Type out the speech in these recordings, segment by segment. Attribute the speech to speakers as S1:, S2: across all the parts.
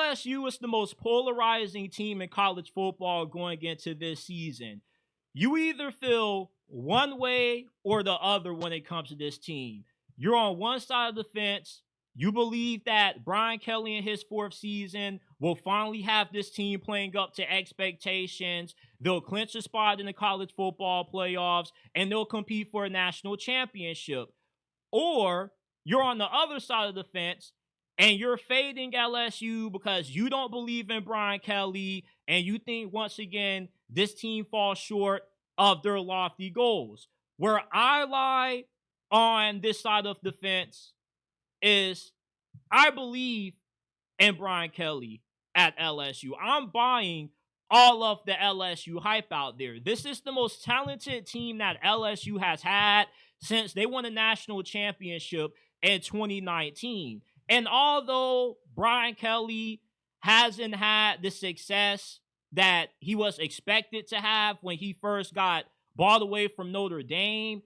S1: LSU is the most polarizing team in college football going into this season. You either feel one way or the other when it comes to this team. You're on one side of the fence. You believe that Brian Kelly in his fourth season will finally have this team playing up to expectations. They'll clinch a spot in the college football playoffs, and they'll compete for a national championship. Or you're on the other side of the fence, and you're fading LSU because you don't believe in Brian Kelly, and you think, once again, this team falls short of their lofty goals. Where I lie on this side of the fence is I believe in Brian Kelly at LSU. I'm buying all of the LSU hype out there. This is the most talented team that LSU has had since they won a national championship in 2019. And although Brian Kelly hasn't had the success that he was expected to have when he first got bought away from Notre Dame,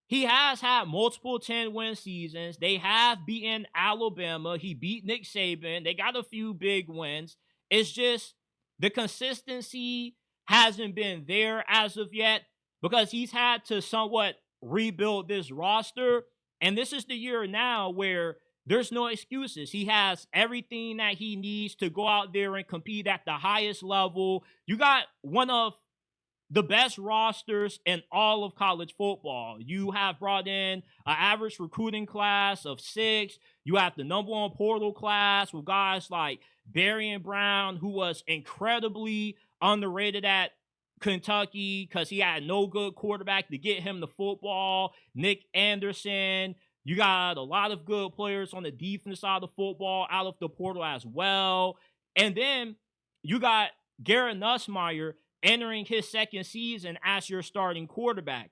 S1: he has had multiple 10-win seasons. They have beaten Alabama. He beat Nick Saban. They got a few big wins. It's just the consistency hasn't been there as of yet because he's had to somewhat rebuild this roster. And this is the year now where there's no excuses. He has everything that he needs to go out there and compete at the highest level. You got one of the best rosters in all of college football. You have brought in an average recruiting class of 6. You have the number 1 portal class with guys like Barry Brown, who was incredibly underrated at Kentucky because he had no good quarterback to get him the football. Nick Anderson. You got a lot of good players on the defense side of football out of the portal as well. And then you got Garrett Nussmeier entering his second season as your starting quarterback.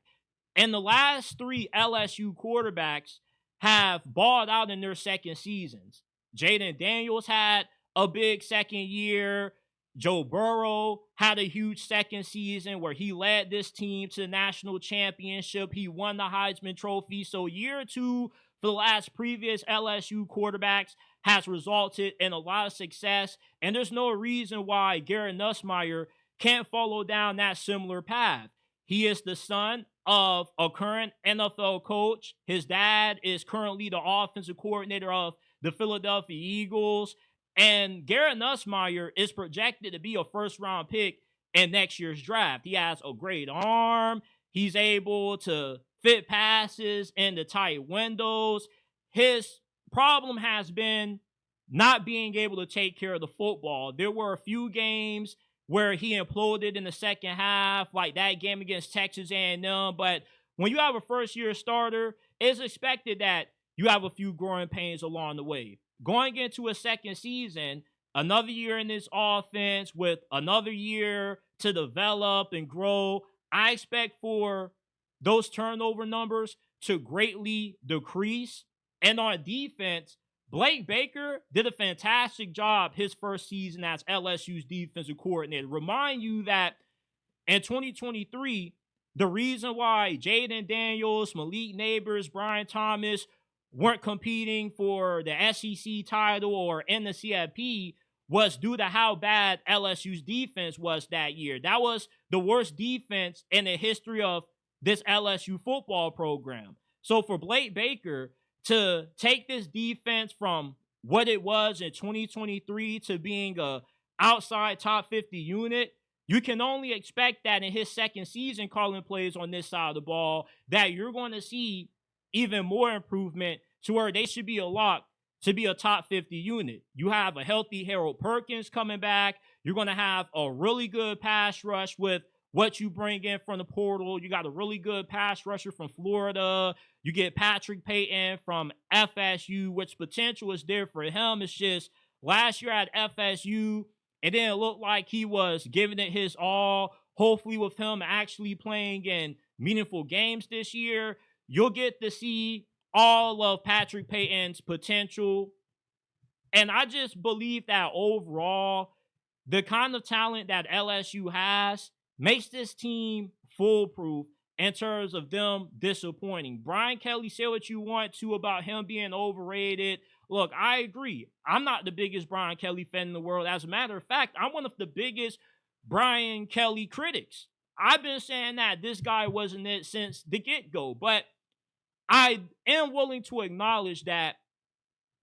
S1: And the last 3 LSU quarterbacks have balled out in their second seasons. Jayden Daniels had a big second year. Joe Burrow had a huge second season where he led this team to the national championship. He won the Heisman Trophy. So year 2 for the last previous LSU quarterbacks has resulted in a lot of success. And there's no reason why Garrett Nussmeier can't follow down that similar path. He is the son of a current NFL coach. His dad is currently the offensive coordinator of the Philadelphia Eagles. And Garrett Nussmeier is projected to be a first-round pick in next year's draft. He has a great arm. He's able to fit passes into tight windows. His problem has been not being able to take care of the football. There were a few games where he imploded in the second half, like that game against Texas A&M. But when you have a first-year starter, it's expected that you have a few growing pains along the way. Going into a second season, another year in this offense with another year to develop and grow, I expect for those turnover numbers to greatly decrease. And on defense, Blake Baker did a fantastic job his first season as LSU's defensive coordinator. Remind you that in 2023, the reason why Jayden Daniels, Malik Neighbors, Brian Thomas weren't competing for the SEC title or in the CFP was due to how bad LSU's defense was that year. That was the worst defense in the history of this LSU football program. So for Blake Baker to take this defense from what it was in 2023 to being a outside top 50 unit, you can only expect that in his second season calling plays on this side of the ball that you're going to see even more improvement to where they should be a lock to be a top 50 unit. You have a healthy Harold Perkins coming back. You're going to have a really good pass rush with what you bring in from the portal. You got a really good pass rusher from Florida. You get Patrick Payton from FSU, which potential is there for him. It's just last year at FSU, it didn't look like he was giving it his all. Hopefully with him actually playing in meaningful games this year, you'll get to see all of Patrick Payton's potential. And I just believe that overall, the kind of talent that LSU has makes this team foolproof in terms of them disappointing. Brian Kelly, say what you want to about him being overrated. look, I agree. I'm not the biggest Brian Kelly fan in the world. As a matter of fact, I'm one of the biggest Brian Kelly critics. I've been saying that this guy wasn't it since the get-go, but I am willing to acknowledge that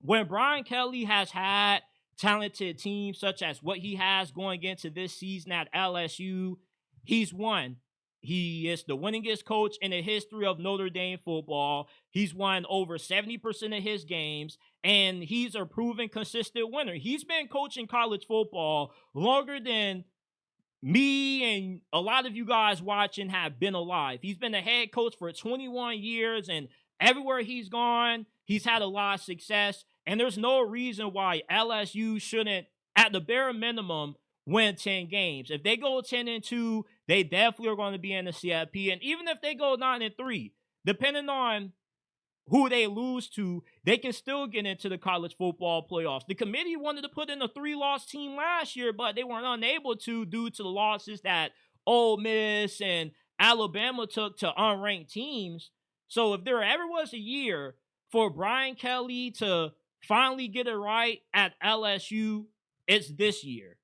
S1: when Brian Kelly has had talented teams such as what he has going into this season at LSU, he's won. He is the winningest coach in the history of Notre Dame football. He's won over 70% of his games, and he's a proven consistent winner. He's been coaching college football longer than me and a lot of you guys watching have been alive. He's been the head coach for 21 years, and everywhere he's gone, he's had a lot of success. And there's no reason why LSU shouldn't, at the bare minimum, win 10 games. If they go 10-2, they definitely are going to be in the CFP. And even if they go 9-3, depending on who they lose to, they can still get into the college football playoffs. The committee wanted to put in a 3-loss team last year, but they weren't unable to due to the losses that Ole Miss and Alabama took to unranked teams. So if there ever was a year for Brian Kelly to finally get it right at LSU, it's this year.